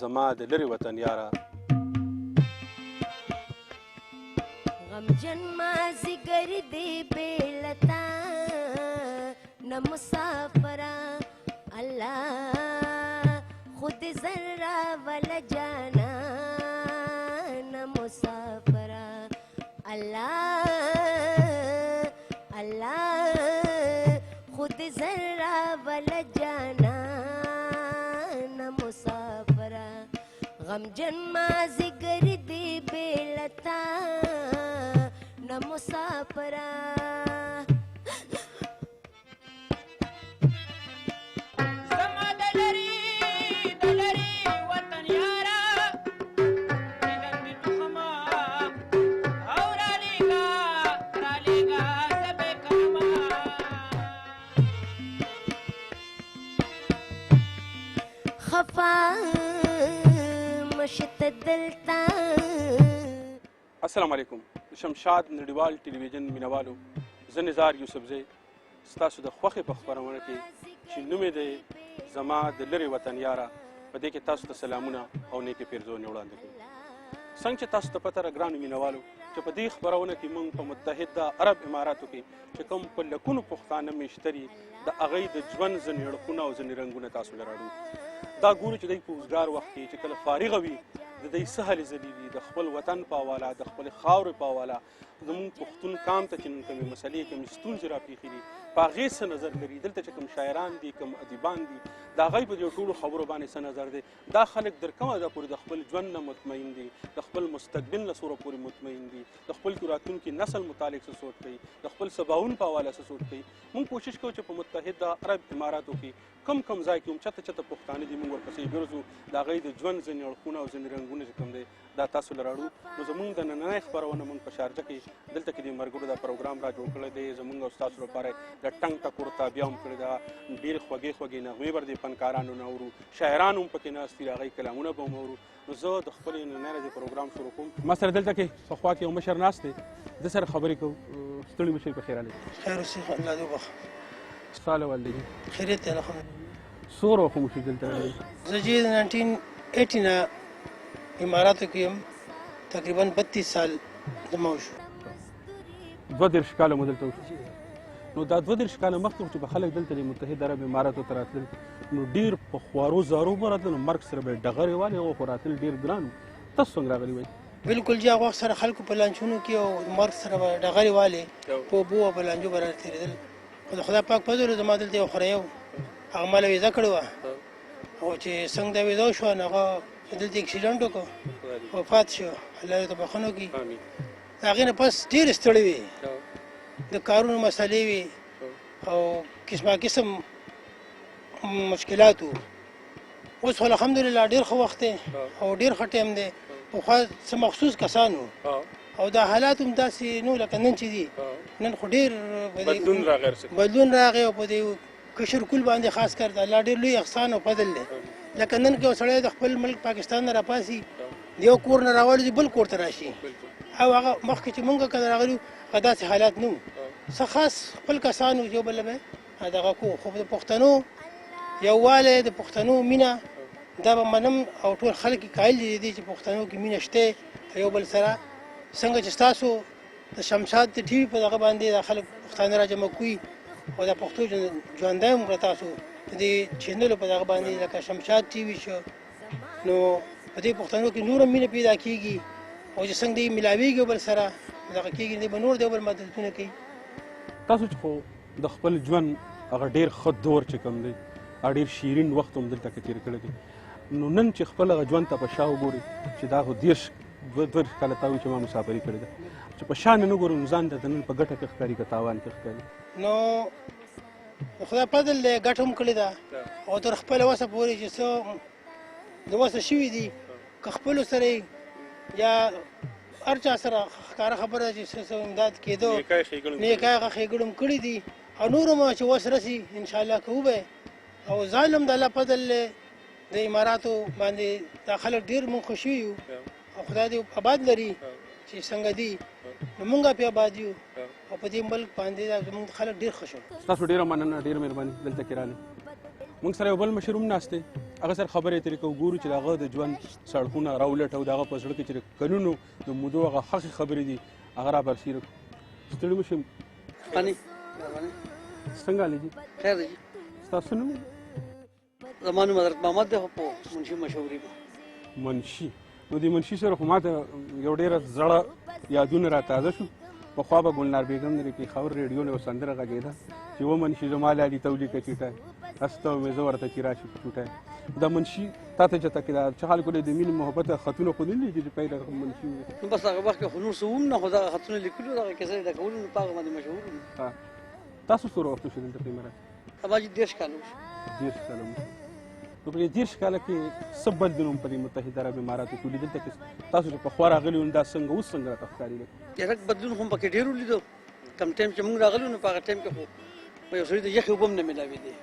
زما د لرې وطن یاره. غمجن مازیګر دی بېلتا نه مسافره الله خود ذره ولا جانا نه مسافره الله الله خود ذره ولا جانا نه مسافره غمجن مازیګر دی بېلتا نه مسافره السلام علیکم. د شمشاد نړیوال ټلویزیون مینوالو، زه نزار یوسفزی ستاسو د خوښې په خپرونه کې چې نوم یې دی زما د لرې وطن یاره، په دې کې تاسو ته سلامونه او نیکې پیرزونې وړاندې کوو. څنګه چې تاسو ته پته ده ګرانو مینوالو چې په دې خپرونه کې موږ په متحده عرب اماراتو کې چې کوم په لکونو پښتانه میشتري د هغوی د ژوند ځینې اړخونه او ځینې رنګونه تاسو له راړو. دا ګورو چې دوی په اوزګار وخت کې چې کله فارغه وي د دوی څه هلې ځلې وي د خپل وطن په حواله د خپلې خاورې په حواله زموږ پښتون قام ته چې نن کومې مسلې کومې ستونزې راپېښې دي په هغې څه نظر لري. دلته چې کوم شاعران دي کوم ادیبان دي د هغوی په دې ټولو خبرو باندې څه نظر دی. دا خلک در کومه ده پورې د خپل ژوند نه مطمئن دي، د خپل مستقبل نه څومره پورې مطمئن دي، د خپل راتلونکي نسل متعلق څه سوچ کوي، د خپل سباون په حواله څه سوچ کوي. موږ کوشش کوو چې په متحده عرب اماراتو کې کم ځای کې هم چته چته پښتانه دي موږ ورپسې ګرځو، د هغوی د ژوند ځینې اړخونه او ځینې رنګونه چې کوم دی دا تاسو له راړو. نو زموږ د نننۍ خپرونه موږ په شارجه کې دلته کې د ملګرو دا پروګرام را جوړ کړی دی. زموږ او ستاسو لپاره د ټنګ ټکور تابیا هم کړې ده، ډېرې خوږې خوږې نغمې به د فنکارانو نه اورو، شاعران هم پکې ناست دي، د هغوی کلامونه به هم اورو. نو زه د خپلې نننۍ ورځې پروګرام شروع کوم. ما سره دلته کې په خوا کې یو مشر ناست دی، ده سره خبرې کوو. ستړي مشر په خیر راغلی. خیر اوسې، الله دې وبخښي. ساله والدی خیریت دی الحمدلله. څومره وخت مو شو دلته راغلی؟ زه چې 1980 نه اماراتو کې یم، تقریبا 32 سال زما وشو. 32 کاله مو دلته وشو. نو دا 32 کاله مخکې چې به خلک دلته د متحده عرب اماراتو ته راتلل نو ډېر په خوارو زارو به راتلل، مرګ سره به یې ډغرې والې او خو راتلل ډېر ګران و. تاسو څنګه راغلي وئ؟ بلکل جی هغه وخت سره خلکو په لانچونو کې او مرګ سره به ډغرې والې په اوبو او په لانجو به راتېرېدل. خو د خدای پاک فضل و زما دلته یو خوری و، هغه ما له ویزه کړې وه، او چې څنګه دا ویزه وشوه نو هغه دلته اکسیډنټ وکړو، وفات شو، الله دې ته بخښنه وکړي. د هغې نه پس ډېرې ستړې وې، د کارونو مسلې وې او قسمه قسم مشکلات وو. اوس خو الحمدلله ډېر ښه وخت دی او ډېر ښه ټایم دی. پخوا څه مخصوص کسان وو او دا حالات هم داسې نو لکه نن چې دي. نن خو ډېر بدلون راغی او په دې کشر کول باندې خاص کر د الله ډېر لوی احسان او فضل دی. لکه نن کې یو سړی د خپل ملک پاکستان نه راپاسي، د یو کور نه راوالي بل کور ته راشي، او هغه مخکې چې مونږ کله راغلي هغه داسې حالات نه وو. څه خاص خپل کسان وو چې یو بل به دغه کوو. خو د پښتنو یووالی، د پښتنو مینه دا به منم او ټول خلک یې قایل دي چې پښتنو کې مینه شته یو بل سره. څنګه چې ستاسو د شمشاد د ټي وي په دغه باندې دا خلک پښتانه راجمع کوي او د پښتو ژوندی هم کړه تاسو د دې چینلو په دغه باندې لکه شمشاد ټي وي شو، نو په دې پښتنو کې نور هم مینه پیدا کېږي او چې څنګه دوی ملاوېږي یو بل سره دغه کېږي، دوی به نور د یو بل مددونه کوي. تاسو چې خو د خپل ژوند هغه ډېر ښه دور چې کوم دی هغه ډېر شیرین وخت هم دلته کې تېر کړی دی، نو نن چې خپل هغه ژوند ته په شا وګورئ چې دا خو 22 کاله تا وایي چې ما مسافري کړې ده، چې په شا نه نه ګورو نو ځان ته نن په ګټه کې ښکاري که تاوان کې ښکاري؟ نو د خدای فضل دی، ګټه هم کړې ده او تر خپله وسه پورې چې څه د وسه شوي دي که خپلو سره یا هر چا سره ښکاره خبره ده چې څه امداد کېدو نیکای ښېګړو هم کړي دي او نور هم چې وس رسي انشاءالله کوو به. او ځان هم د الله فضل دی د اماراتو باندې دا خلک ډېر مونږ خوشي یو او خدای دې آباد لري چې څنګه دي نو مونږ پې آباد یو او په دې ملک باندې زموږ خلک ډېر خوښ وو. تاسو ډېره مننه، ډېره مهرباني دلته کې راغلئ. موږ سره یو بل مشر هم ناست دی، هغه سره خبرې اترې کوو ګورو چې د هغه د ژوند سړکونه راولټو د هغه په زړه کې چې د کلونو د مودو هغه ښخې خبرې دي هغه را برسېره کړو. ستړي مه شئ. څنګه حال دي؟ خیر دی. ستاسو نوم؟ زما نوم حضرت محمد دی خو په منشي مشهور یم. منشي. نو د منشي سره خو ماته یو ډېره زړه یادونه را تازه شو. پخوا به ګلنار بیګم د پېښور ریډیو نه یو سندره غږېده چې و منشي زما لالي ته ولیکه چټای هسته مې زه ورته چې راشي په چوټای. دا منشي تا ته چېرته کې دا چې خلکو د مینې محبت خطونه خو نه لیکي چې پیل منشي و. نو بس هغه وخت کې خو نور څه هم نه خو دغه خطونه لیکلي وو دغه کیسې ډکولو نو په هغه باندې مشهور وو. تاسو څومره وخت وشو دلته قیمه راځي؟ ما چې 10 کاله وشو. 10 کاله وشو. نو په دې 10 کاله کې څه بدلون په دې متحده عرب اماراتو کې ولیدل چې تاسو چې پخوا راغلي وو دا څنګه اوس څنګه راته ښکاري؟ ډېر بدلون خو پکې ډېر ولیدو. کم ټایم چې موږ راغلو نو په هغه ټایم کې خو په یو سړي د یخې اوبه هم نه میلاوېدې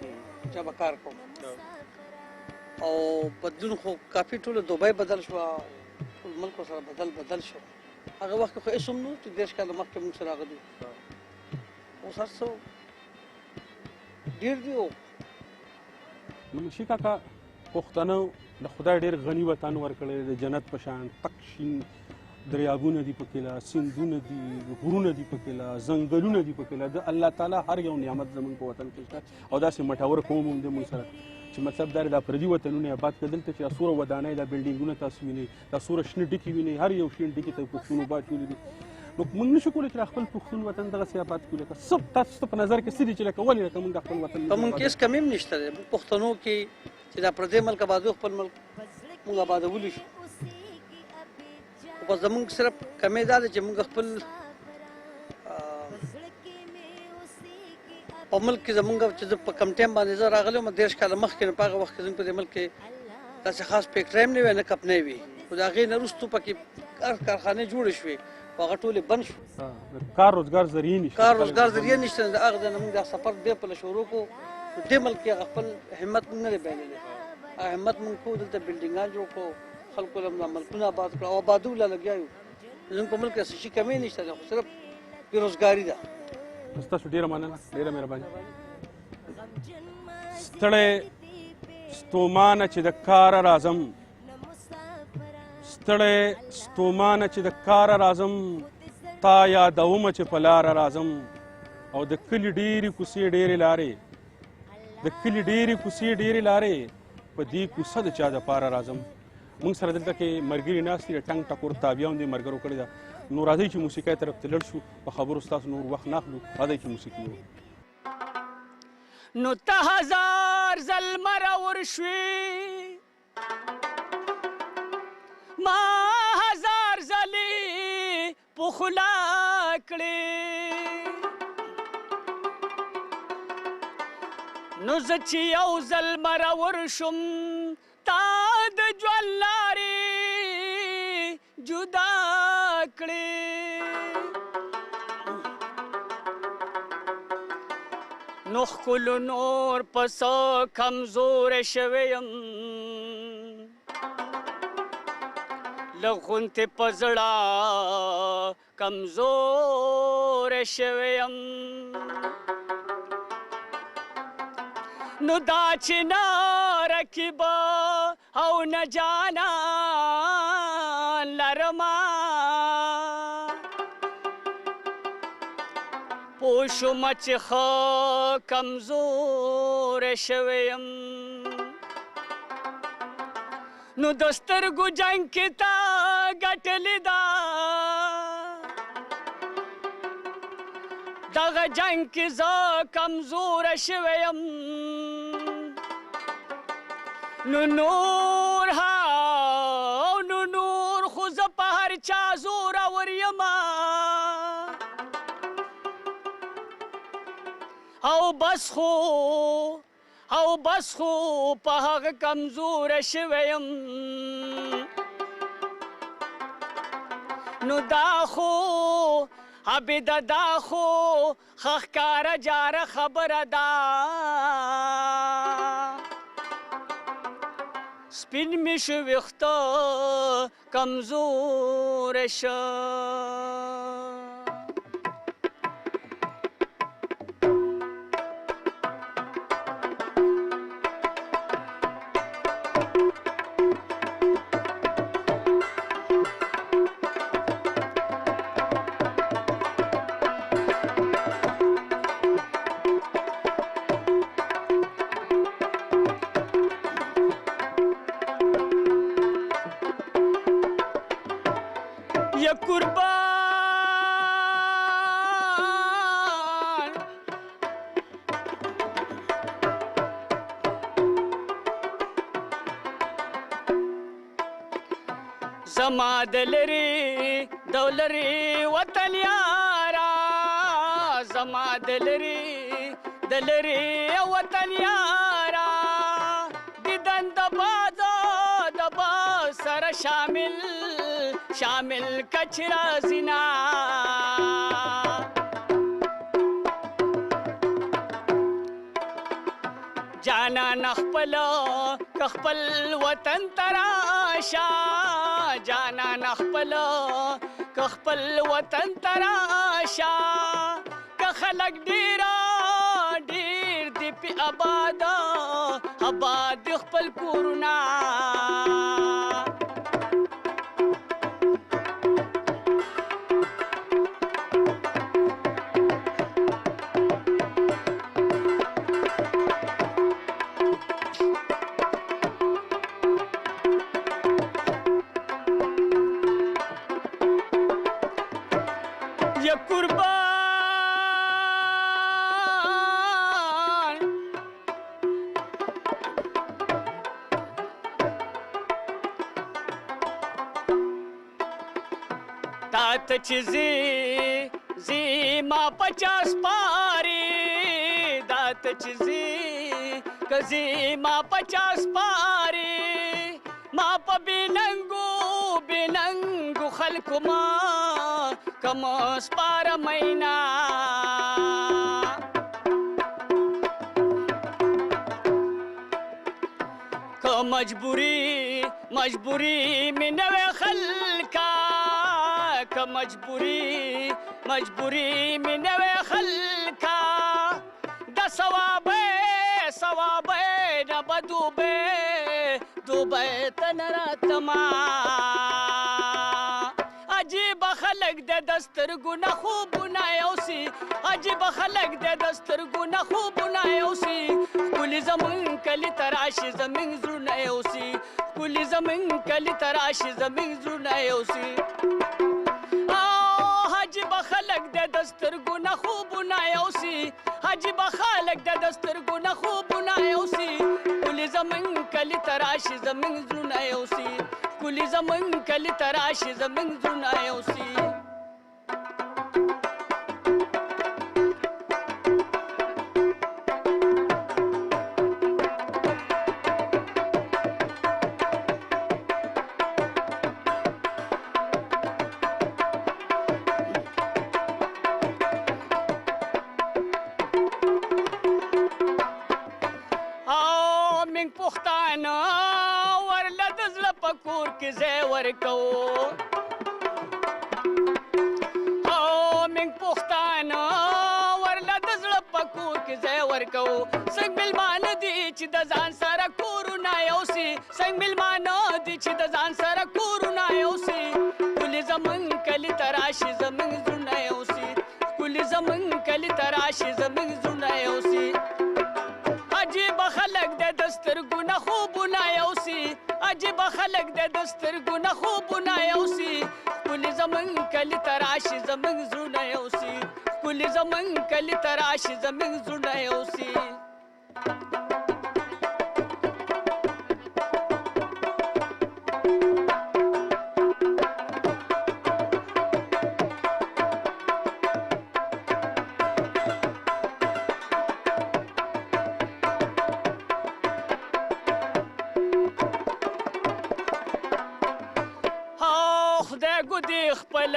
چا به کار کوم. او بدلون خو کافي ټوله دوبۍ بدل شوه ټول ملک سره بدل شو. هغه وخت کې خو هېڅ هم نه چې 10 کاله مخکې موږ سره راغلي اوس هر څه ډېر دي. نو منشي کاکا پښتنو د خدای ډېر غني وطن ورکړی د جنت په شان تک شین دریابونه دي پکې لا سیندونه دي غرونه دي پکې لا ځنګلونه دي پکې لا د الله تعالی هر یو نعمت زموږ په وطن کې شته او داسې مټور قوم هم دی موږ سره چې مطلب دا دا پردي وطنونه آباد کړه دلته چې دا څومره ودانۍ دا بلډینګونه تاسو وینئ دا څومره شنه ډکي وینئ هر یو شین ډکي ته پښتون آباد کړي دي. نو موږ نشو کولی چې خپل پښتون وطن دغسې آباد کړو لکه څه تاسو په نظر کې څه دي چې لکه ولې لکه موږ خپل وطن په موږ کې هېڅ کمی هم نشته دی. موږ پښتنو کې چې دا پردی ملک آبادو خپل ملک موږ آبادولی شو. خو بس زموږ صرف کمی دا دی چې موږ خپل په ملک کې زموږ چې زه په کم ټایم باندې زه راغلی وم 10 کاله مخکې نو په هغه وخت کې زموږ په دې ملک کې داسې خاص فیکټرۍ هم نه وی نه کمپنۍ وي خو د هغې نه وروستو پکې کارخانې جوړې شوې خو هغه ټولې بند شو. کار روزګار ذریعې نشته. کار روزګار ذریعه نشته. د هغه ځای نه موږ دا سفر دې پله شروع کړو نو دې ملک کې هغه خپل همت موږ نه دی بایللی. هغه همت موږ کوو دلته بلډینګان جوړ کړو خلکو له ملکونه آباد کړو او آبادو له لګیا یو. زموږ په ملک کې څه شي کمی نشته دی خو صرف بېروزګاري ده. ستاسو ډېره مننه ډېره مهرباني. ستړی ستومانه چې د کاره راځم ستړی ستومانه چې د کاره راځم تا یادومه چې په لاره راځم او د کلي ډېرې کوڅې ډېرې لارې د کلي ډېرې کوڅې ډېرې لارې په دې کوڅه د چا دپاره راځم. موږ سره دلته کې ملګري ناست دي د ټنګ ټکور تابعه هم دې ملګرو کړې ده. نو راځئ چې موسیقۍ طرف ته لړ شو په خبرو ستاسو نور وخت نه اخلو راځئ چې موسیقي وو. نو ته هزار ځل مرور شوې ما هزار ځلې په خوله کړې نو زه چې یو ځل مرور شم تا د ژوند لارې جدا کړې نو ښکلو نور په څه کمزوری شوی یم له غونتې په زړه کمزوری شوی یم نو دا چې نه رقیبه او نه جانان لرمه پوه شومه چې ښه کمزوری شوی یم نو د سترګو جنګ کې تا ګټلې ده دغه جنګ کې زه کمزوری شوی یم نو نور خو زه په هر چا زورور یمه او بس خو په هغه کمزوری شوی یم نو دا خو عبیده دا خو ښه ښکاره جاره خبره ده سپین مې شو ویښته کمزوری شه یا قربان زما دلری دولری وطن یارا زما دلری وطن یارا دیدن دبا سر شامل کچرا زنا جانا نخپل کخپل وطن تراشا جانا نخپل کخپل وطن تراشا که خلق ډیر دی پی آباد خپل کورنا یا قربان تات چیزی ما 50 پاری دات چیزی کزی ما 50 پاری ما په بیننګو خلکو ما کم سپار مینا که مجبوری می نوی خلکا که مجبوری می نوی خلکا دا ثوابه نبا دوبه تنراتما عجیب خلق د دسترګو نه خوبونه یوسي عجیب خلق د دسترګو نه خوبونه یوسي کلی زمون کلی تراشي زمین زړونه یوسي کلی زمون کلی تراشي زمین زړونه یوسي عجیب خلق د دسترګو نه خوبونه یوسي عجیب خلق د دسترګو نه خوبونه یوسي کلی زمون کلی تراشي زمین زړونه یوسي کلی زمون کلی تراشي زمین زړونه یوسي من پښتانه ورله د زړه په کور کې ځای ورکو من پښتانه ورله د زړه په کور کې ځای ورکو څنګه مېلمانه دي چې د ځان سره کورونه یوسي څنګه مېلمانه دي چې د ځان سره کورونه یوسي کلی زمون کلی تراشي زمون زړونه یوسي کلی زمون کلی تراشي زمون زړونه یوسي عجیب خلق د دسترګو نه خوبونه یوسي عجیب خلق د دسترګو نه خوبونه یوسي کلی زمون کلی تراشي زمون زړونه یوسي کلی زمون کلی تراشي زمون زړونه یوسي خدای ګودي خپل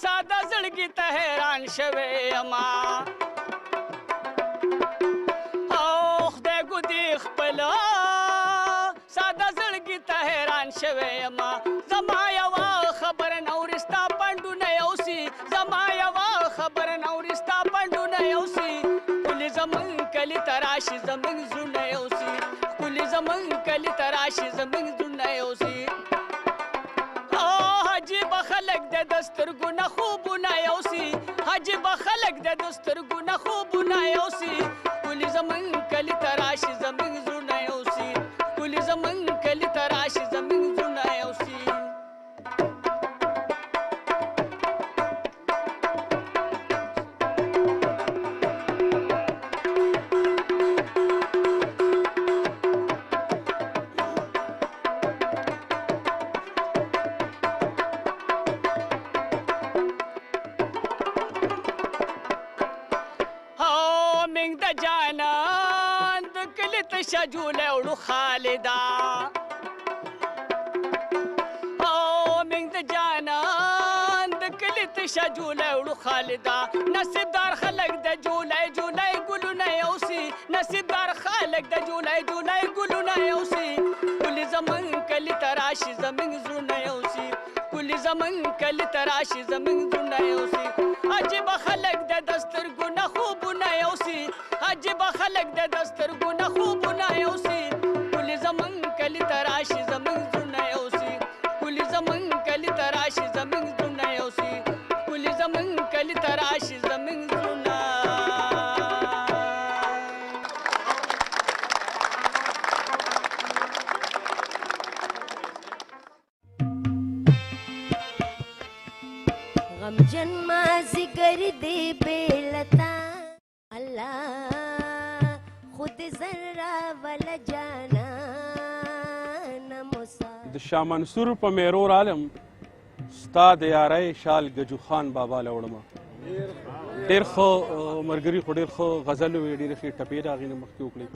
ساده زړګي ته حیران شوی اما خدای ګودي خپل ساده زړګي ته حیران شوی اما زما یوه خبر نورستا پندونه یوسي زما یوه خبر نورستا پندونه یوسي کلی زمون کلی تراشي زمون زړونه یوسي کلی زمون کلی تراشي زمون زړونه یوسي عجیب خلق د دسترګو نه خوبونه یوسي عجیب خلق د دسترګو نه خوبونه یوسي کلی زمون کلی تراشي زمون زړونه یوسي کلی زمون کلی تراشي زمون زړونه یوسي تشه جولی وړو خالدا او من د جانان د کلي تشه جولی وړو خالدا نصیبدار خلک د جولی جولی ګلونه یوسي نصیبدار خلک د جولی جولی ګلونه یوسي کلی زمون کلی تراشي زمون زړونه یوسي کلی زمون کلی تراشي زمون زړونه یوسي عجیب خلک د دسترګونه خوبونه یوسي عجیب خلک د دسترګونه خوبونه یوسي کلی زمون کلی تراشي زمون زړونه یوسي کلی زمون کلی تراشي زمون زړونه یوسي کلی زمون کلی تراشي زمون زړونه غمجن مازیګر دی بیلتا الله خود ذره ولا جانا نمسا د شاه منصور په میرور عالم ستا د یارۍ شال ګجو خان بابا له وړمه ډېر ښه ملګري خو ډېر ښه غزل وې ډېرې ښې ټپې د هغې نه مخکې وکړې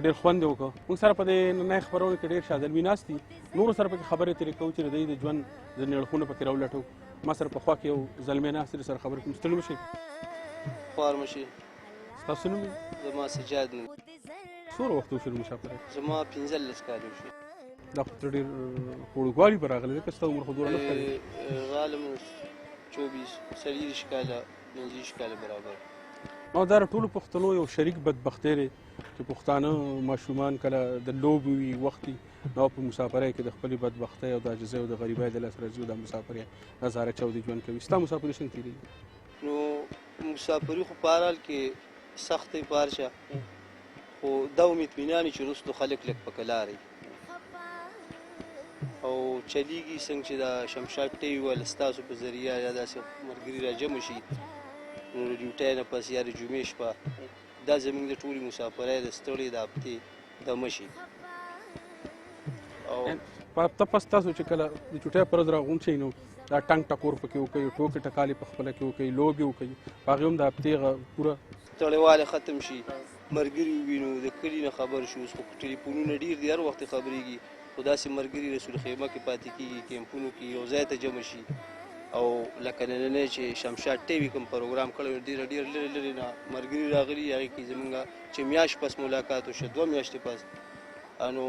ډېر خوند یې وکړه موږ سره په دې نننۍ خپرونه کې ډېر شاذلمي ناست دي نورو سره پکې خبرې ترې کوو چې د دوی د ژوند ځینې اړخونه پکې راولټو ما سره په خوا کې یو زلمی ناست دی سره خبرې کوم ستړي مه شئ خوار مه شي ستاسو نوم یې زما سجاد نوم څومره وخت وشو د مسافرۍ زما 15 کال وشي دا خو ته ډېر په وړوکوالي به راغلی ځکه ستا عمر خو دومره نه ښکاري غالم 24 40 کاله 50 کاله برابر او دا د ټولو پښتنو یو شریک بدبختۍ دی چې پښتانه ماشومان کله د لوبې وي وخت وي نو په مسافرۍ کې د خپلې بدبختۍ او د عاجزۍ او د غریبۍ د لاسه راځي او دا مسافرۍ هزاره چاودې ژوند کوي ستا مسافري څنګه تېرېږي نو مسافري خو په هر حال کې سخت دی په هر چا خو دا اطمینان چې وروستو خلک لږ په کلاري او چلیږي څنګه چې دا شمشاد ټي وي ویل ستاسو په ذریعه یا داسې ملګري راجمع شي نو د ډیوټۍ نه پس یا د جمعې شپه دا زموږ د ټولې مسافرۍ د ستړې د هفتې دمه شي او په هفته پس تاسو چې کله د چوټۍ پر ورځ راغونډ شئ نو دا ټنګ ټکور پکې وکوئ ټوکې ټکالې په خپله کې وکوئ لوبې وکوئ په هغې هم د هفتې پوره تړیوالی ختم شي ملګري ووینو د کلي نه خبر شو اوس خو ټلیفونونه ډېر دي هر وخت خبرېږي خو داسې ملګري رسول خیمه کې پاتې کېږي کیمپونو کې یو ځای ته جمع شي او لکه نننی چې شمشاد ټي وي کوم پروګرام کړی ډېر لرې لرې نه ملګري راغلي هغې کې زمونږ چې میاشت پس ملاقات وشو 2 میاشتې پس نو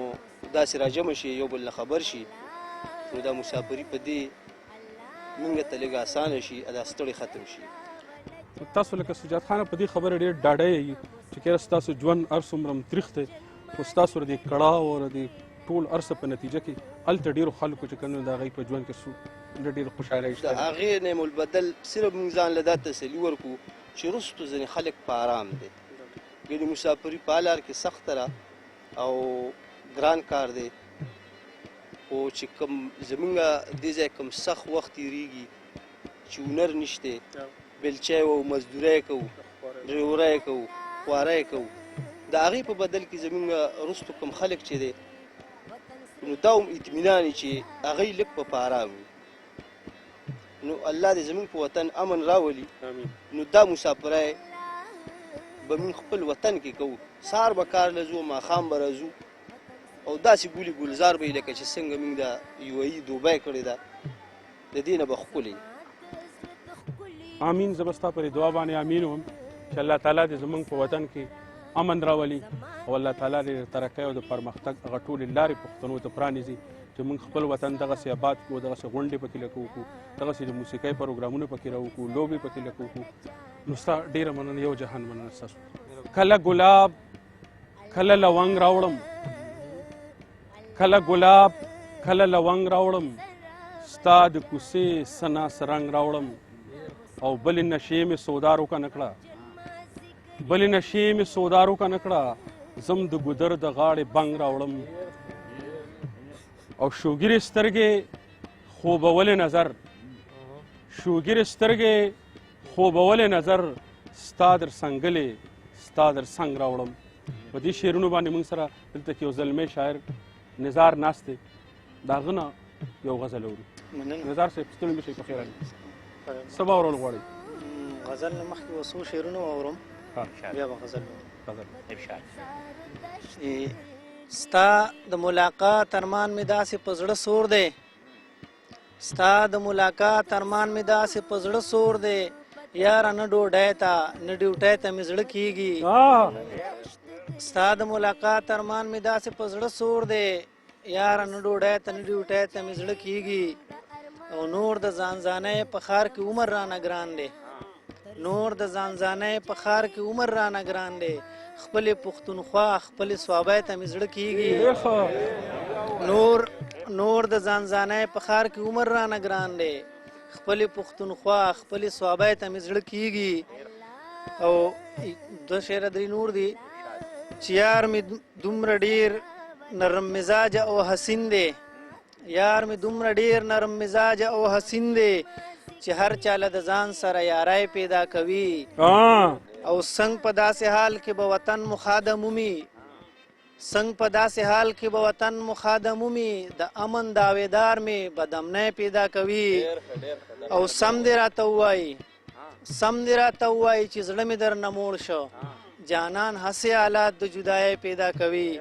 داسې راجمع شي یو بل نه خبر شي نو دا مسافري په دې موږ ته لږ اسانه شي دا ستړی ختم شي تاسو لکه سجاد خانه په دې خبره ډېر ډاډه یې چې کله ستاسو ژوند هر څومره تریخ دی خو ستاسو د دې کړاو او د ټول ارسه په نتیجه کې هلته ډېرو خلکو چې کوم د هغوی په ژوند کې ډېر خوشحالۍ شته د هغې نعم البدل صرف موږ ځان له دا تسلي ورکړو چې وروستو ځینې خلک په ارام دی ګنې مسافري په هر حال کې سخته ده او ګران کار دی خو چې کوم زمونږ دې ځای کوم سخت وخت تېرېږي چې هنر نشته بلچی وو مزدورۍ کوو ډریورۍ کوو خوارۍ کوو د هغې په بدل کې زمونږ وروستو کوم خلک چې دی نو دا هم اطمینان چې هغوی لږ په ارام وي نو الله دې زمونږ په وطن امن راولي نو دا مسافرۍ به موږ خپل وطن کې کوو سهار به کار له ځو ماښام به راځو او داسې ګولي ګلزار به لکه چې څنګه موږ د UAE دوبۍ کړې ده د دې نه به ښکلې امین زه به ستا پرې دعا باندې امین وم چې الله تعالی دې زموږ په وطن کې امن راولي او الله تعالی دې د ترقۍ او د پرمختګ هغه ټولې لارې پښتنو ته پرانیزي چې موږ خپل وطن دغسې آباد کړو دغسې غونډې پکې لکه وکړو دغسې د موسیقۍ پروګرامونه پکې راوکړو لوبې پکې لکه وکړو نو ستا ډېره مننه یو جهان مننه ستاسو کله ګلاب کله لونګ راوړم کله ګلاب کله لونګ راوړم ستا د کوڅې سنا سرنګ راوړم او بلې نشې مې سودارو کا نکړه بلې نشې مې سودارو کا نکړه زم د ګودر د غاړې بنګ راوړم او شوګیرې سترګې خوبولې نظر شوګیرې سترګې خوبولې نظر ستا در سنګلې ستا در څنګ راوړم په دې شعرونو باندې موږ سره دلته کې یو زلمی شاعر نزار ناست دی د هغه نه یو غزل اورو نزار صاحب ستړي مه شئ په خیر راغلئ څه به اورول غواړئ غزل نه مخکې یو څو شعرونه واورم بیا به غزل غزل ستا د ملاقات ارمان مې داسې په زړه سور دی ستا د ملاقات ارمان مې داسې په زړه سور دی یاره نه ډوډۍ ته نه ډیوټۍ ته مې زړه کېږي ستا د ملاقات ارمان مې داسې په زړه سور دی یاره نه ډوډۍ ته نه ډیوټۍ ته مې زړه کېږي او نور د ځانځانۍ په ښار کې عمر رانه ګران دی نور د ځانځانۍ په ښار کې عمر رانه ګران دی خپلې پښتونخوا خپلې صوابۍ ته مې زړه کېږي نور د ځانځانۍ په ښار کې عمر رانه ګران دی خپلې پښتونخوا خپلې صوابۍ ته مې زړه کېږي او دوه شعره درې نور دي چې یار مې دومره ډېر نرم مزاج او حسین دی یار مې دومره ډېر نرم مزاج او حسین دی چې هر چاله د ځان سره یارای پیدا کوي او څنګ په داسې حال کې به وطن مخادم ومي څنګ په داسې حال کې به وطن مخادم ومي د امن داویدار مې بدامنۍ پیدا کوي او سم دې راته ووایي چې زړه مې درنه موړ شو جانان هسې حالات د جدایۍ پیدا کوي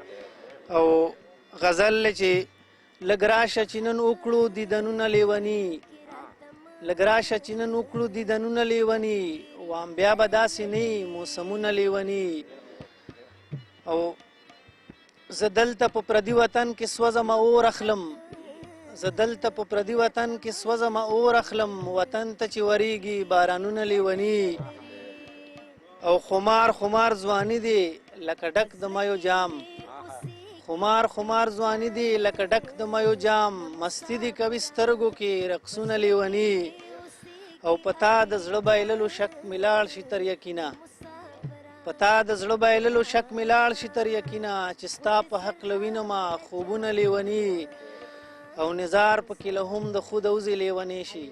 او غزل چې لږ راشه چې نن وکړو دیدنونه لیوني لږ راشه چې نن وکړو دیدنونه لیوني وام بیا به داسې نه موسمونه لیوني او زه دلته په پردي وطن کې سوځم اور اخلم زه دلته په پردي وطن کې سوځم اور اخلم وطن ته چې وریږي بارانونه لیوني او خمار ځواني دی لکه ډک د مایو جام خمار ځواني دی لکه ډک د مایو جام مستی دی کوي سترګو کې رقصونه لیوني او پتا د زړه بایللو شک ملاړ شي تر یقینا پتا د زړه بایللو شک ملاړ شي تر یقینا چې ستا په حق لوینما خوبونه لیوني او نزار پکې له هم د خود اوزي لیونی شي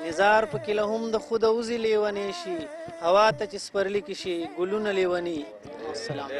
نزار پکې له هم د خود اوزي لیونی شي هوا ته چې سپرلی کې شي ګلونه لیوني السلام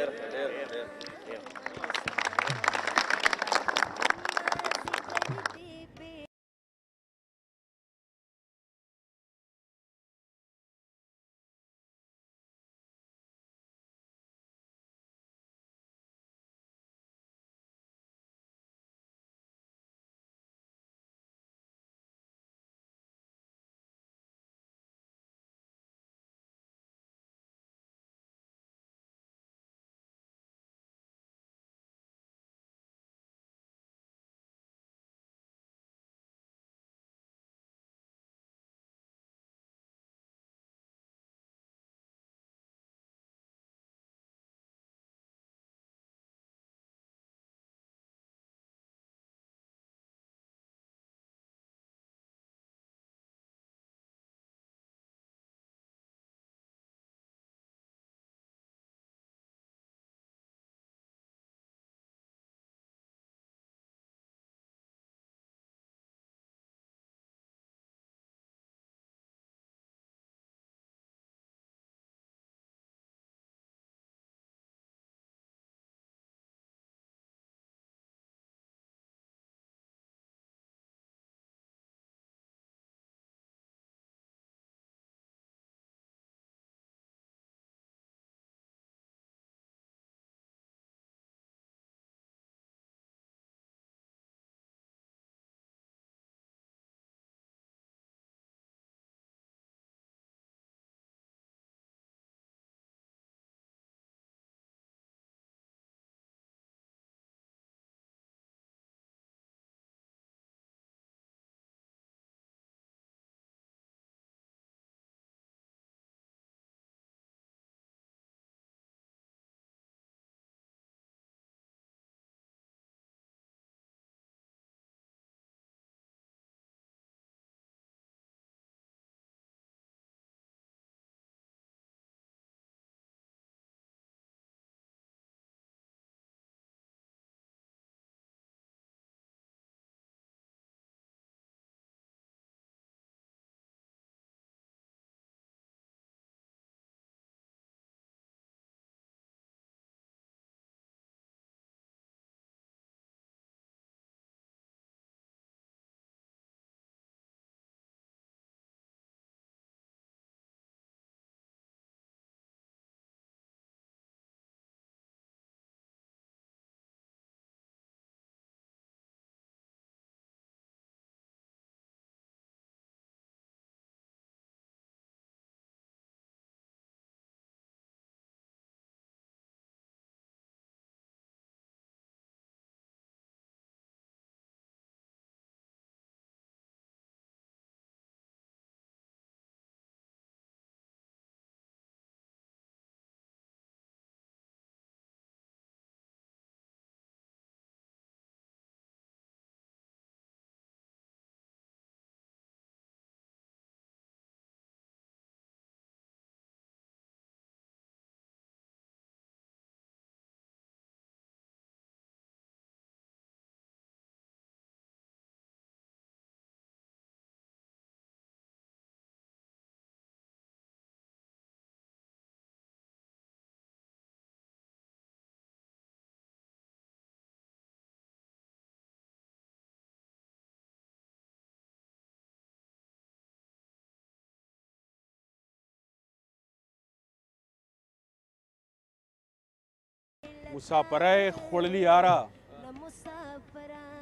مسافرای خوړلی یاره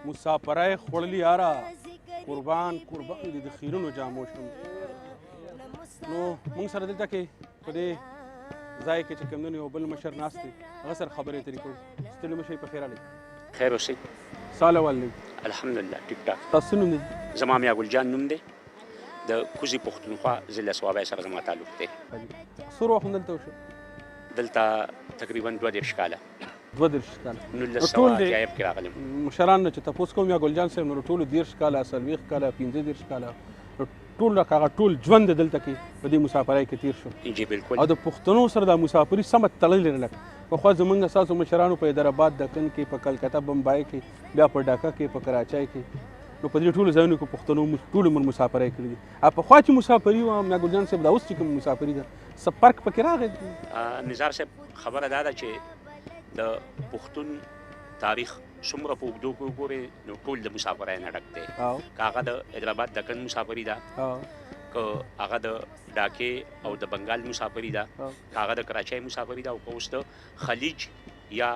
مسافرای خوړلی یاره قربان دې د خیرونو جامو شم. نو موږ سره دلته کې په دې ځای کې چې کوم یو بل مشر ناست دی هغه سره خبرې اترې کوو. ستړي مه شئ، په خیر علیکم. خیر اوسئ. سال اول دی. الحمدلله ټیک ټاک. تاسو نوم دی؟ زما میا ګلجان نوم دی، د کوزي پښتونخوا ضلع صوابۍ سره زما تعلق دی. څومره وخت دلته وشو؟ دلته تقریبا 22 کاله. 22 کاله. 1980 کې راغلم. مشران نه چې تاسو کوم یا ګلجان صاحب نو ټول 13 کاله 40 کاله 15 کاله ټول هغه ټول ژوند دلته کې په دې مسافرۍ کې تیر شو. جی بالکل. او د پښتنو سره د مسافرۍ سم تړلې لرله. پخوا زمونږ اساسو مشرانو په حیدرآباد دکن کې په کلکته بمبای کې بیا په ډاکا کې په کراچۍ کې نو په دې ټولو ځایونو کې پښتنو ټول عمر مسافرۍ کړې دي. په خوا چې مسافري وه میا ګلجان صاحب دا اوس چې کوم مسافري ده څه فرق پکې راغی؟ نزار صاحب خبره دا ده چې د پښتون تاریخ څومره په اوږدو کې وګورې نو ټول د مسافرۍ نه ډک دی. که هغه د حیدرآباد دکن مسافري ده، که هغه د ډاکې او د بنګال مسافري ده، که هغه د کراچۍ مسافري ده، او که اوس د خلیج یا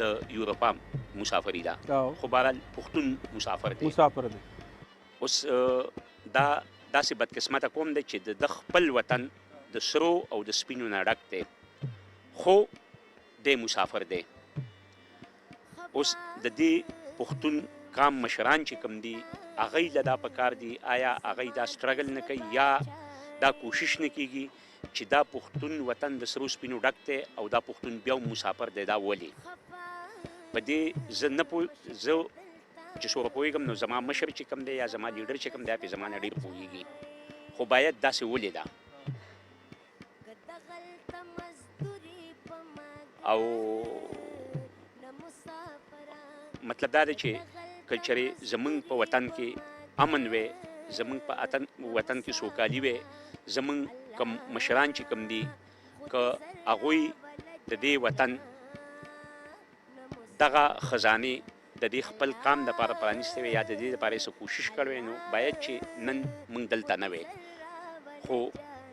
د یورپا مسافري ده، خو بهرحال پښتون مسافر دی. اوس دا داسې بدقسمته قوم دی چې د خپل وطن د سرو او د سپینو نه ډک دی، خو دی مسافر دی. اوس د دې پښتون قام مشران چې کوم دي هغوی له دا پکار دي آیا هغوی دا سټرګل نه کوي یا دا کوشش نه کیږي چې دا پښتون وطن د سرو سپینو ډک دی او دا پښتون بیا مسافر دی. دا ولې په دې زه چې څومره پوهېږم نو زما مشر چې کوم دی یا زما لیډر چې کوم دی پې زما نه ډېر پوهېږي، خو باید داسې ولې ده. او مطلب دا دی چې که چېرې زمونږ په وطن کې امن وی، زمونږ په وطن کې سوکالي وی، زمونږ کم مشران چې کوم دي که هغوی د دې وطن دغه خزانې د دې خپل قام دپاره پرانیستې وی یا د دې دپاره یې څه کوشش کړی وی نو باید چې نن موږ دلته نه وی. خو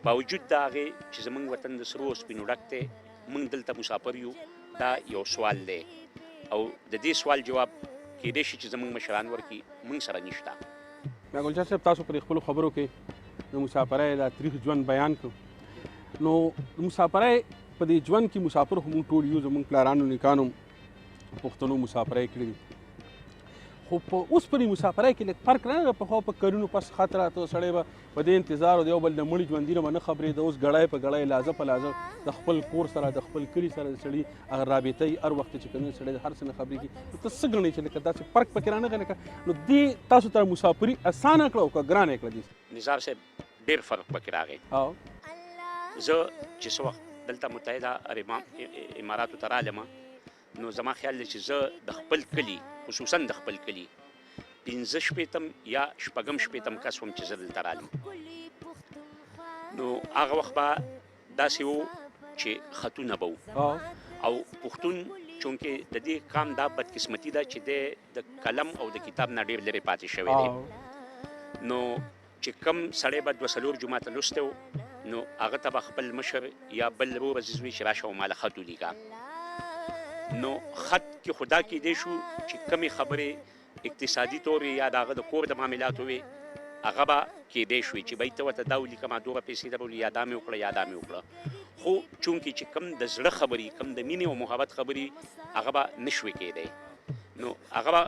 باوجود د هغې چې زمونږ وطن د سرو او سپینو ډک دی موږ دلته مسافر یو. دا یو سوال دی او د دې سوال جواب کېدای شي چې زمونږ مشران ورکړي، موږ سره نشته. میا ګلجان صاحب تاسو پر خپلو خبرو کې د مسافرۍ دا تریخ ژوند بیان کړو. نو د مسافرۍ په دې ژوند کې مسافر خو موږ ټول یو، زموږ پلارانو نیکانو پښتنو مسافرۍ کړې دي، خو په اوس په دې مسافرۍ کې لږ فرق نه دی. پخوا په کلونو پس خط راته سړی به په دې انتظار د یو بل د مړي ژوندي نه به نه خبرېده. اوس ګړی په ګړی لازه په لازه د خپل کور سره د خپل کلي سره د سړي هغه رابطه هر وخت چې کوم سړی د هر څه نه خبرېږي. نو ته څه ګڼې چې لکه داسې فرق پکې رانغی لکه نو دې تاسو ته مسافري اسانه کړه او که ګرانه یې کړه؟ نزار صاحب ډېر فرق پکې راغی. زه چې څه وخت دلته متحده عرب اماراتو ته رالم نو زما خیال دی چې زه د خپل کلي خصوصا د خپل کلي 15 شپېتم یا شپږم شپېتم کس وم چې زه دلته رالم. نو هغه وخت به داسې و چې خطونه به و او پښتون چونکې د دې قام دا بدقسمتي ده چې د قلم او د کتاب نه ډېر لرې پاتې شوی دی. نو چې کم سړی به 2-4 جوماته لوستی و نو هغه ته به خپل مشر یا بل ورور عزیز وي چې راشه وماله خط ولیکه. نو خط کې خو دا کیدی شو چې کمې خبرې اقتصادي طور یا د هغه د کور د معاملاتو وي هغه به کیدی شوې چې بهی ته ورته دا ولیکمه دومره پیسې درولي یا دا مې وکړه یا دا مې وکړه. خو چونکې چې کم د زړه خبرې کم د مینې او محبت خبرې هغه به نه شوې کیدی. نو هغه به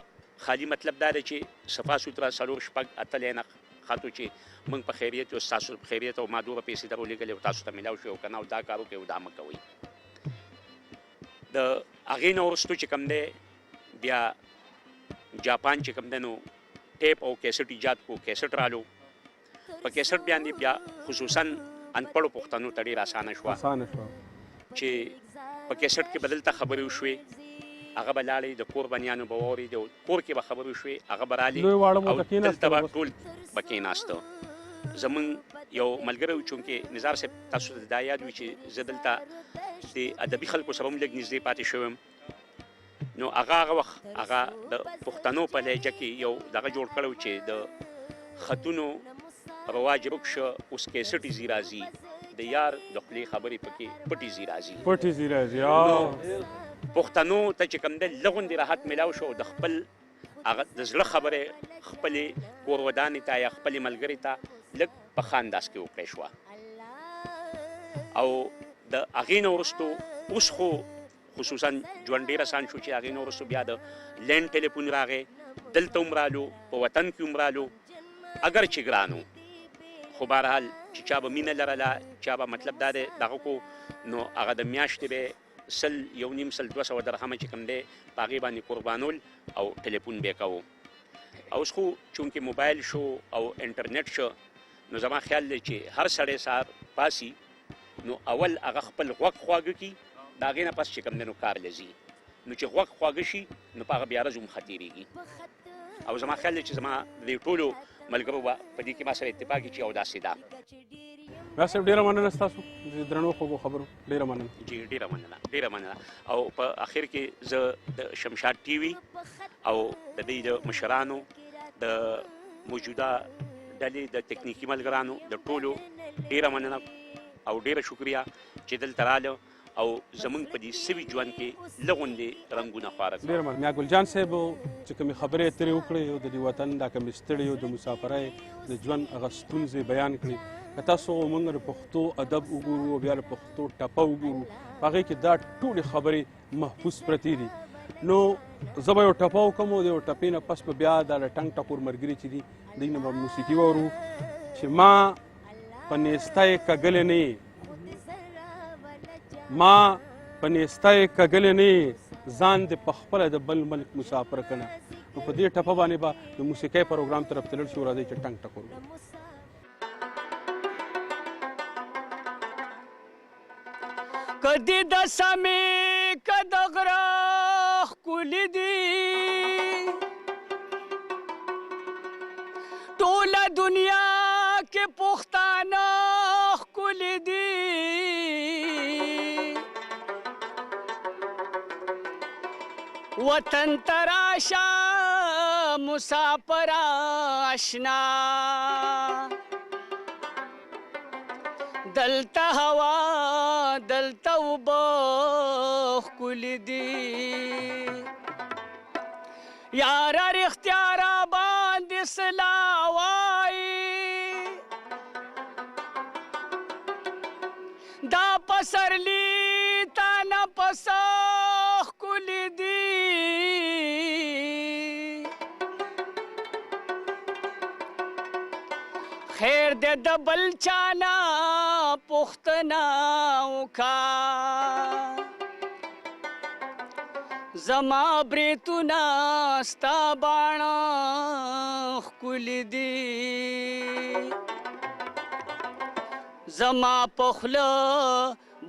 خالي مطلب دا دی چې صفا سوتره 4-5-8 لاینه خطو چې موږ په خیریت او ستاسو په خیریت او ما دومره پیسې درولېږلې او تاسو ته میلاو شوې او که نه او دا کار وکړئ او دا مه کوئ. د هغې نه وروستو چې کوم دی بیا جاپان چې کوم دی نو ټیپ او کیسټ ایجاد کو، کیسټ رالو. په کیسټ باندې بیا خصوصا انپړو پښتنو ته ډېره اسانه شوه چې په کیسټ کې به دلته خبرې وشوې هغه به لاړې د کور بنیانو به واورېدې او کور کې به خبرې وشوې هغه به رالې او دلته به ټول به کېناسته. زمونږ یو ملګری و چونکې نزار صاحب تاسو ته دا یاد وي چې زه دلته د ادبي خلکو سره هم لږ نږدې پاتې شوی یم. نو هغه وخت هغه د پښتنو په لهجه کې یو دغه جوړ کړی و چې د خطونو رواج رک شه اوس کیسټ یې ځي راځي د یار د خولې خبرې پکې پټې ځي راځي. پښتنو ته چې کوم دی لغوندې راحت میلاو شو د خپل هغه د زړه خبرې خپلې کور ودانې ته یا خپلې ملګرې ته لږ په ښه انداز کې وکړی شوه او د هغې نه وروستو اوس خو خصوصا ژوند ډېر اسان شو چې هغې نه وروستو بیا د لینډ ټلیفون راغی دلته هم رالو په وطن کې هم رالو اگر چې ګران و خو بهرحال چې چا به مینه لرله چا به مطلب دا دی دغه کو نو هغه د میاشتې به 100 درهمه چې کوم دی په هغې باندې قربانول او ټلیفون به یې کوو اوس خو چونکې موبایل شو او انټرنیټ شو نو زما خیال دی چې هر سړی سهار پاسي نو اول هغه خپل غوږ خواږه کړي د هغې نه پس چې کوم دی نو کار له ځي نو چې غوږ خواږه شي نو په هغه بیا ورځ هم ښه تېرېږي او زما خیال دی چې زما د ټولو ملګرو به په دې کې ما سره اتفاق وي چې او داسې ده بیا صاحب ډېره مننه ستاسو د درنو خوږو خبرو ډېره مننه جی ډېره مننه او په اخر کې زه د شمشاد ټي وي او د دې د مشرانو د موجوده ډلې د تکنیکي ملګرانو د ټولو ډېره مننه او ډېره شکریه چې دلته راله او زمونږ په دې سوي ژوند کې لغوندې رنګونه خواره کړو ډېره مننه میا ګلجان صاحب چې کومې خبرې اترې وکړې او د دې وطن دا کومې ستړې او د مسافرۍ د ژوند هغه ستونزې بیان کړې که تاسو موږ د پښتو ادب وګورو او بیا د پښتو ټپه وګورو په هغې کې دا ټولې خبرې محفوظ پرتې دي نو زه به یو ټپه وکړم او د یو ټپې نه پس به بیا دا د ټنګ ټکور ملګري چې دي دوی نه به موسیقي واورو چې ما په نیستی کږلې نه ما په نیستی کږلې نه ځان دې په خپله د بل ملک مسافر کنه نو په دې ټپه باندې به د موسیقۍ پروګرام طرف ته لاړ شو راځئ چې ټنګ ټکور کدی د سمې که د غره ښکلي دي ټوله دنیا کې پښتانه ښکلي دي وطن ته راشه مسافر آشنا دلته هوا دلته اوبه ښکلي دي یاره رښتیا را باندې سلا وایي دا پسرلي تا نه پسه ښکلي دي خیر دې د بل چا نه پوښتنه وکړه زما بریتونه ستا باڼه ښکلي دي زما په خوله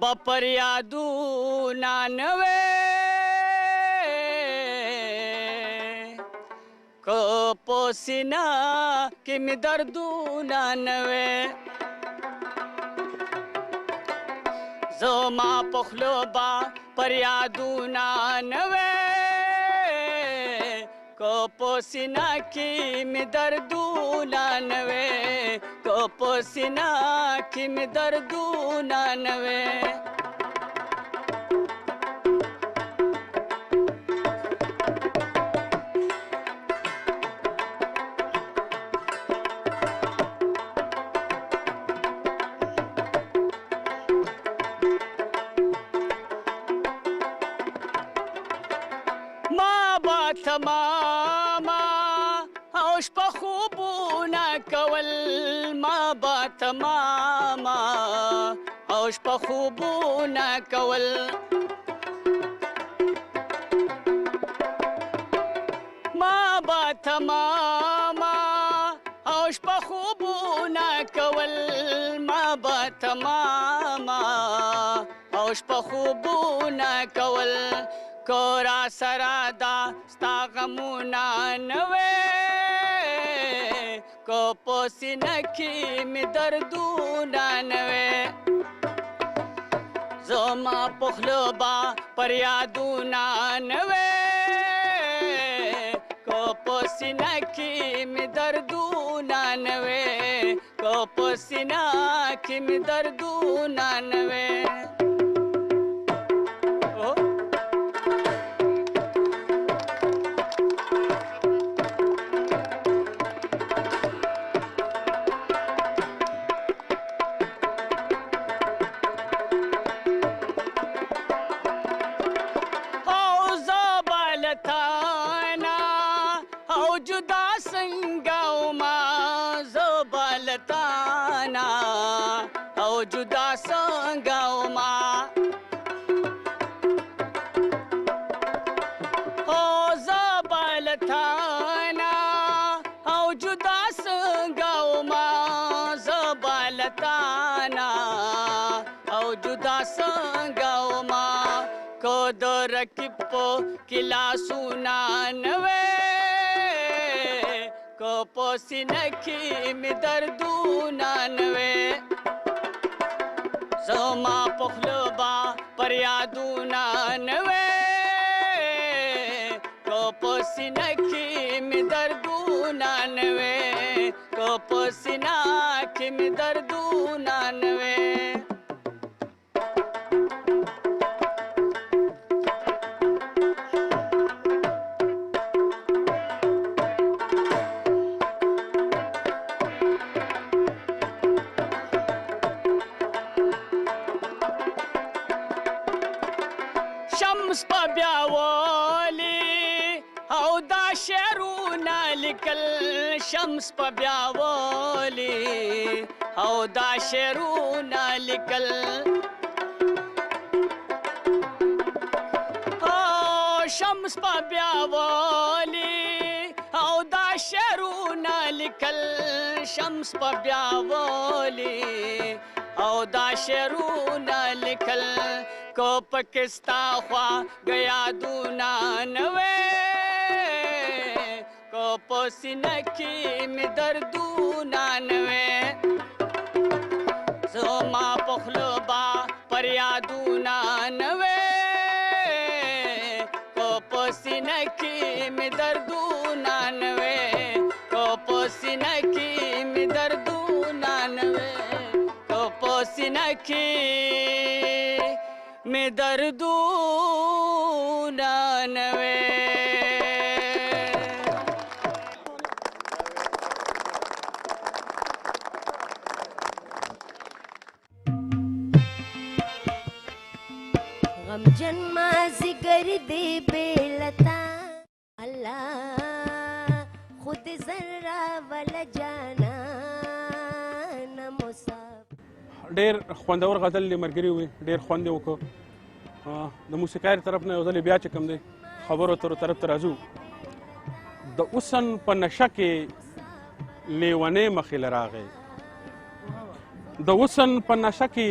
به پر یادونه نه وې که په سینه کې مې دردونه نه وې زما په خوله به پر یادونه نه وې که په سینه کې مې دردونه نه وې که په سینه کې مې دردونه نه وې تماما او شپه خوبونه کول ما با تماما او شپه خوبونه کول ما با تماما او شپه خوبونه کول ما با تماما او شپه خوبونه کول کورا سره دا ستا غمونه نه وې که په سینه کې مې دردونه نه وې زما په خوله به پر یادونه نه وې که په سینه کې مې دردونه نه وې که په سینه کې مې دردونه نه وې جدا څنګه وما زه لتانا او جدا څنګه وما او زه لتانا او جدا څنګه وما زه لتانا او جدا څنګه وما کو د رکب په کلاسونه نوې کو په سینه کې مې دردونه نوې زما په خوله به پر یادونه نوې کو په سینه کې مې دردونه نوې کو په سینه کې مې دردونه نوې شمس په بیا والی او دا شعرونه لیکل شمس په بیا والی او دا شعرونه لیکل شمس په بیا والی او دا شعرونه لیکل شمس په بیا والی او دا شعرونه لیکل کو پکستا خوا گیا دونا نوے کو پسینہ کی میں دردونا نوے زما پخلو با پریادونا نوے کو پسینہ کی میں دردونا نوے کو پسینہ کی میں دردونا نوے کو پسینہ کی میں دردونا نوے غمجن مازیګر دی بیلتا الله خود ذرا ول جانا ډېر خوندور غزل یې ملګري وي ډېر خوند یې وکړو د موسیقار طرف نه یو ځل بیا چې کوم دی خبرو اترو طرف ته راځو د اوسن په نشه کې لیونی مخې له راغی د اوسن په نشه کې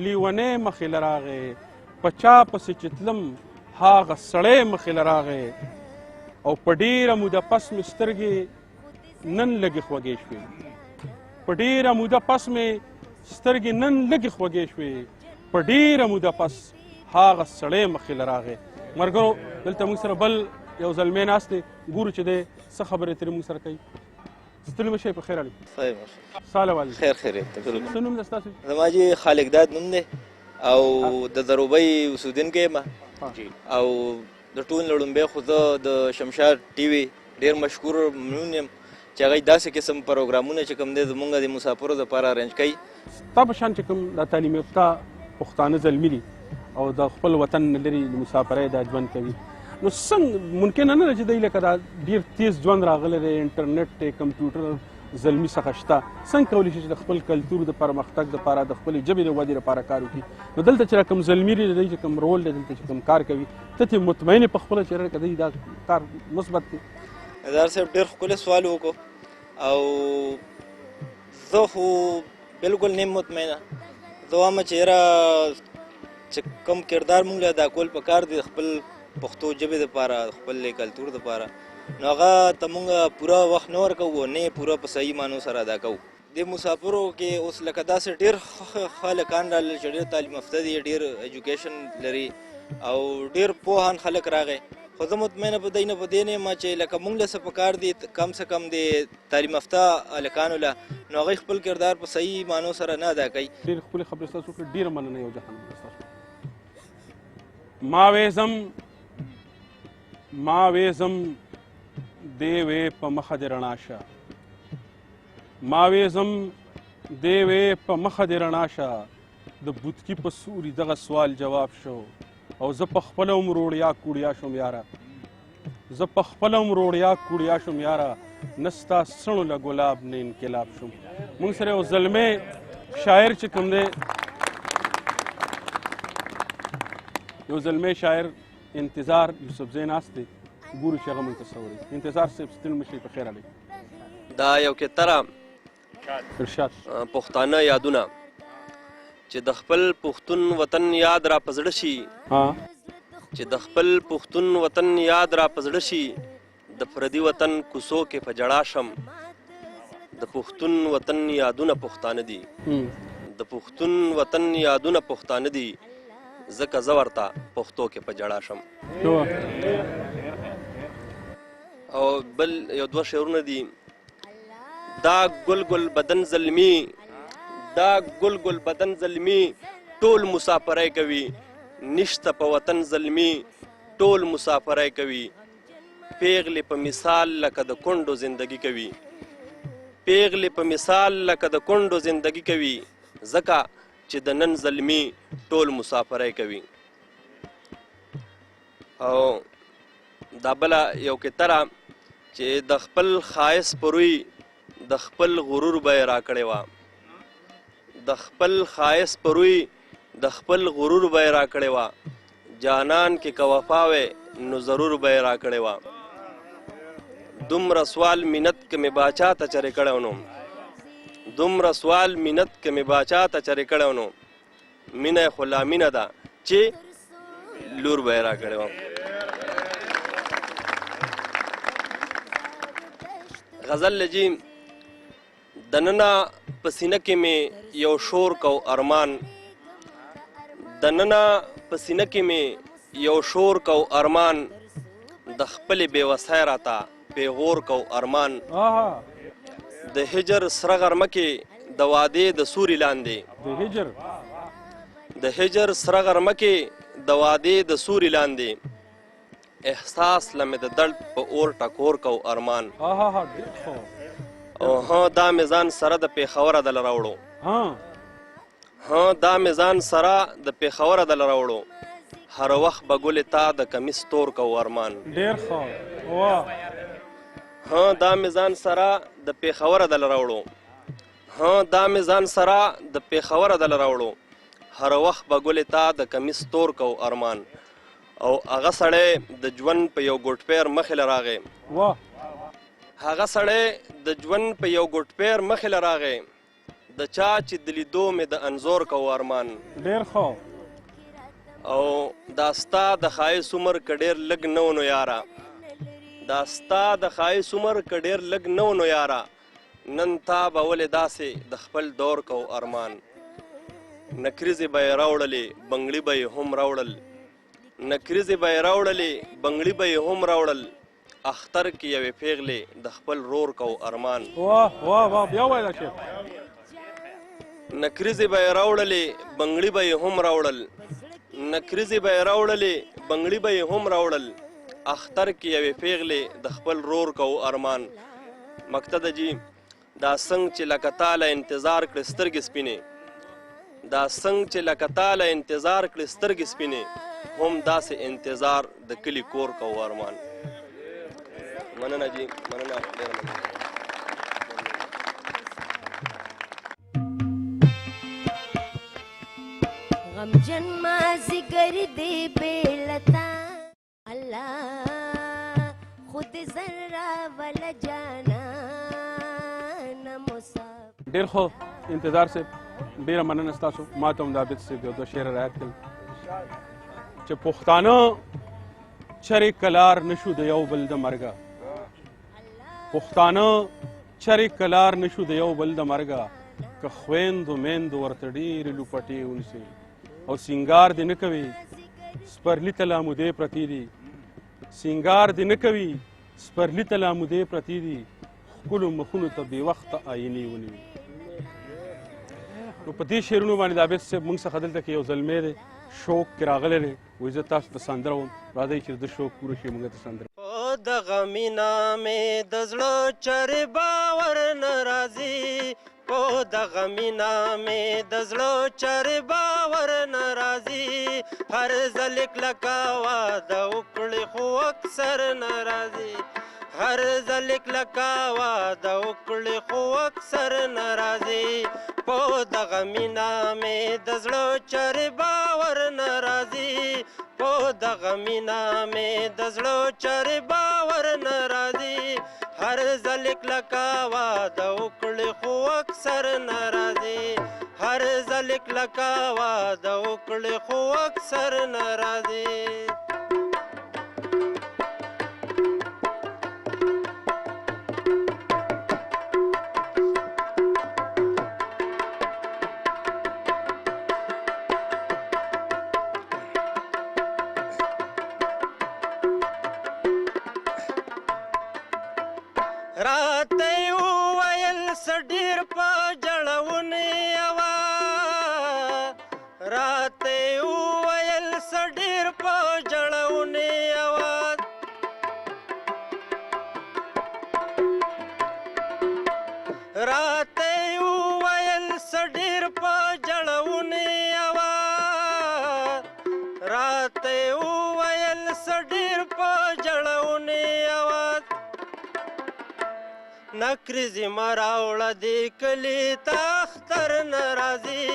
لیونی مخې له راغی په چا پسې چې تلم هغه سړی مخې له راغی او په ډېره موده پس مې سترګې نن لږې خوږې شوې په ډېره موده پس مې سترګې نن لږې خوږې شوې په ډېره موده پس هغه سړی مخې له راغی ملګرو دلته موږ سره بل یو زلمی ناست دی ګورو چې دی څه خبرې ترې موږ سره کوي ستړي مه شئ په خیر علیکم سهله والد خیر خیر څه نوم دی ستاسو زما جی خالق داد نوم دی او د دروبۍ اوسېدونکی یم او د ټول نه لومبی خو زه د شمشاد ټي وي ډېر مشکور ممنون یم چې هغوی داسې قسم پروګرامونه چې کوم دی زمونږ د مسافرو دپاره ارینج کوي ستا په شان چې کوم دا تعلیم یافته پښتانه زلمي دي او د خپل وطن نه لرې د مسافرۍ دا ژوند کوي نو څنګه ممکنه نه ده چې دوی لکه دا ډېر تیز ژوند راغلی دی انټرنیټ دی کمپیوټر زلمي څخه شته څنګه کولی شي چې د خپل کلتور د پرمختګ دپاره د خپلې ژبې د ودې لپاره کار وکړي نو دلته چې کوم زلمي دی دوی چې کوم رول دی دلته چې کوم کار کوي ته ترې مطمئن یې په خپله چې که دوی دا کار مثبت دی ادار صاحب ډېر ښکلی سوال وکړو او زه خو بلکل نیم مطمئنه زه وایم چې یاره چې کوم کردار مونږ له ادا کول پکار دی خپل پښتو ژبې دپاره خپل کلتور دپاره نو هغه ته مونږ پوره وخت نه ورکوو نه یې پوره په صحیح معنو سره ادا کوو د مسافرو کې اوس لکه داسې ډېر خلکان راغلل چې ډېر تعلیم یافته دي ډېر ایجوکیشن لري او ډېر پوهان خلک راغی خو زه مطمئنه په دی نه په دې نه یم چې لکه مونږ له څه پکار دي کم څه کم د تعلیم یافته هلکانو له نو هغوی خپل کردار په صحیح معنو سره نه ادا کوي ډېرې ښکلې خبرې ستاسو وکړې ډېره مننه یو جهان ستاسو ما ویزم دیوې په مخه دې رڼا شه ما ویزم دیوې په مخه دې رڼا شه د بوتکي په سوري دغه سوال جواب شو او زه په خپله هم روړیا کوړیا شوم یاره زه په خپله هم روړیا کوړیا شوم یاره نه ستا سڼو له ګلاب نه انقلاب شوم. موږ سره یو زلمی شاعر چې کوم دی یو زلمی شاعر انتظار یوسفزی ناست دی ګورو چې هغه موږ ته څه وایي. انتظار صاحب ستړي مه شئ په خیر علیکم. دا یو کتره ارشاد پښتانه یادونه چې د خپل پښتون وطن یاد را په زړه شي چې د خپل پښتون وطن یاد را په زړه شي د پردي وطن کوڅو کې په ژړا شم. د پښتون وطن یادونه پښتانه دي د پښتون وطن یادونه پښتانه دي ځکه زه ورته پښتو کې په ژړا شم. او بل یو دوه شعرونه دي. دا ګل ګل بدن زلمی دا ګل ګل بدن زلمی ټول مسافرای کوي نشته په وطن زلمی ټول مسافرای کوي پیغلې په مثال لکه د کونډو زندگی کوي پیغلې په مثال لکه د کونډو زندگی کوي ځکه چې د نن زلمی ټول مسافرای کوي. او دا بله یو کتره چې د خپل خایس پروي د خپل غرور به یې راکړې وه د خپل خایس پروي د خپل غرور به یې راکړې وه جانان کې که وفا وی نو ضرور به یې راکړې وه دومره سوال منت که مې باچا ته چرې کړی نو دومره سوال منت که مې باچا ته چرې کړی نو مینه یې خو لا مینه ده چې لور به یې راکړې وه. غزل لجیم دننه پسینه کې مې یو شور کو ارمان دننه پسینه کې مې یو شور کو ارمان د خپلې بېوسۍ راته پیغور کو ارمان د هجر سره غرمه کې د وادې د سوري لاندې د هجر سره غرمه کې د وادې د سوري لاندې احساس لمې د درد په اور ټکور کو ارمان او ها دا میزان سره د پیښوره دل راوړو ها دا میزان سره د پیښوره دل راوړو هر وخت به ګلې تا د کمیس تور کو ارمان ډېر ښه واه ها دا میزان سره د پیښوره دل راوړو ها دا میزان سره د پیښوره دل راوړو هر وخت به ګلې تا د کمیس تور کو ارمان او هغه سړی د ژوند په یو ګوټ پیر مخې له راغی واه هغه سړی د ژوند په یو ګوټ پیر مخې له راغی د چا چې د لیدو مې د انځور کو ارمان ډېر ښه او دا ستا د ښایست عمر که ډېر لږ نه و نو یاره دا ستا د ښایست عمر که ډېر لږ نه و نو یاره نن تا به ولې داسې د خپل دور کو ارمان نکریزې به یې راوړلې بنګړي به یې هم راوړل نکریزې به یې راوړلې بنګړي به یې هم راوړل اختر کې یوې پیغلې د خپل رور کو ارمان واه واه واه بیا وایه دا شعر نکریزې به یې راوړلې بنګړي به یې هم راوړل نکریزې به یې راوړلې بنګړي به یې هم راوړل اختر کې یوې پیغلې د خپل رور کو ارمان. مقصد جی دا څنګه چې لکه تاله انتظار کړې سترګې سپینې دا څنګه چې لکه تاله انتظار کړې سترګې سپینې هم داسې انتظار د کلي کور کو ارمان. مننه جی مننه ډېره مننه. غمجن مازیګر دی بیلتا الله خود ذره ولا جانا نمصاب. ډېر ښه انتظار صاحب ډېره مننه ستاسو. ما ته هم دا بیت صاحب یو دوه شعر رعایت کړل چې پښتانه چرې کلار نشو د یو بل د مرګه پښتانه چرې کلار نشو د یو بل د مرګه که خویندو میندو ورته ډېرې لوپټې ونیسي او سینګار دې نه کوي سپرلي ته لامودې پرتې دي سینګار دې نه کوي سپرلي ته لامودې پرتې دي ښکلو مخونو ته بې وخته آینې ونیوي. نو په دې شعرونو باندې د عابد صاحب موږ څخه دلته کې یو زلمی دی شوق کې راغلی دی وایي زه تاسو ته سندره وم راځئ چې د شوق پوره شي موږ ته سندره په دغه مینا مې د زړه چرې باور نه راځي په دغه مینا مې د زړه چارې باور نه راځي هر ځل کلکه واده وکړې خو اکثر نه راځي هر ځل کلکه واده وکړې خو اکثر نه راځي په دغه مینا مې د زړه چارې باور نه راځي په دغه مینا مې د زړه چارې باور نه راځي هر ځل کلکه واده وکړې خو اکثر نه راځي هر ځل کلکه واده وکړې خو اکثر نه راځي راته وویل څه ډېر په جړونې یوه راته وویل څه ډېر په جړونې یوه راته وویل څه ډېر په جړونې یوه راته وویل څه ډېر په جړونې یوه نکریزې مه راوړه دې کلي ته اختر نه راځي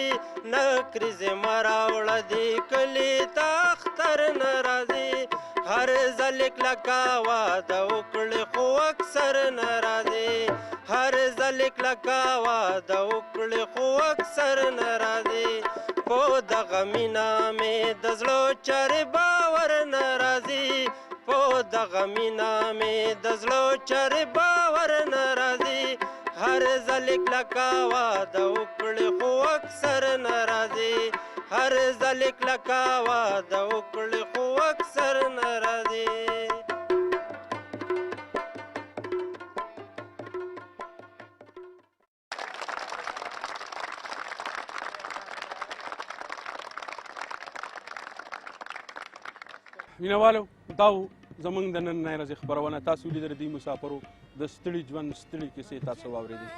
نکریزې مه راوړه دې کلي ته اختر نه راځي هر ځل کلکه واده وکړې خو اکثر نه راځي هر ځل کلکه واده وکړې خو اکثر نه راځي په دغه مینا مې د زړه چارې باور نه راځي په دغه مینا مې د زړه چارې باور نه راځي هر ځل کلکه واده وکړې خو اکثر نه راځي هر ځل کلکه واده وکړې خو اکثر نه راځي مینوالو دا و زموږ د نننۍ ورځې خپرونه تاسو لیدل دي مسافرو د ستړي ژوند ستړي کیسې تاسو واورېدې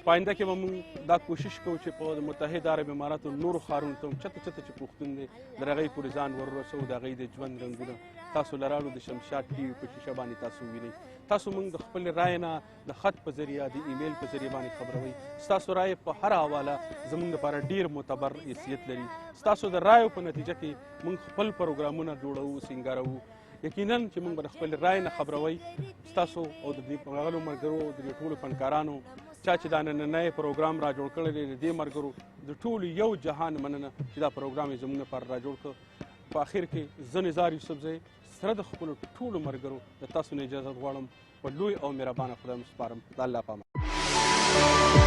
په آینده کې به موږ دا کوشش کوو چې په متحده عرب اماراتو نورو ښارونو ته هم چته چته چې پښتون دی د هغوی پورې ځان وررسوو د هغوی د ژوند رنګونه تاسو له راړو د شمشاد ټي وي په شیشه باندې تاسو وینئ تاسو موږ د خپل رایې نه د خط په ذریعه د ایمیل په ذریعه باندې خبروئ ستاسو رایې په هره حواله زموږ لپاره ډېر معتبر حیثیت لري ستاسو د رایو په نتیجه کې موږ خپل پروګرامونه جوړوو سینګاروو یقینا چې موږ به د خپل رایې نه خبروئ ستاسو او د دې راغلو ملګرو د دې ټولو فنکارانو چا چې دا نننی پروګرام را جوړ کړی دی د دې ملګرو د ټولو یو جهان مننه چې دا پروګرام یې زموږ لپاره را جوړ کړ په اخر کې زه نزار یوسفزی سره د خپلو ټولو ملګرو د تاسو نه اجازه غواړم په لوی او مهربانه خدای مو سپارم د الله په امان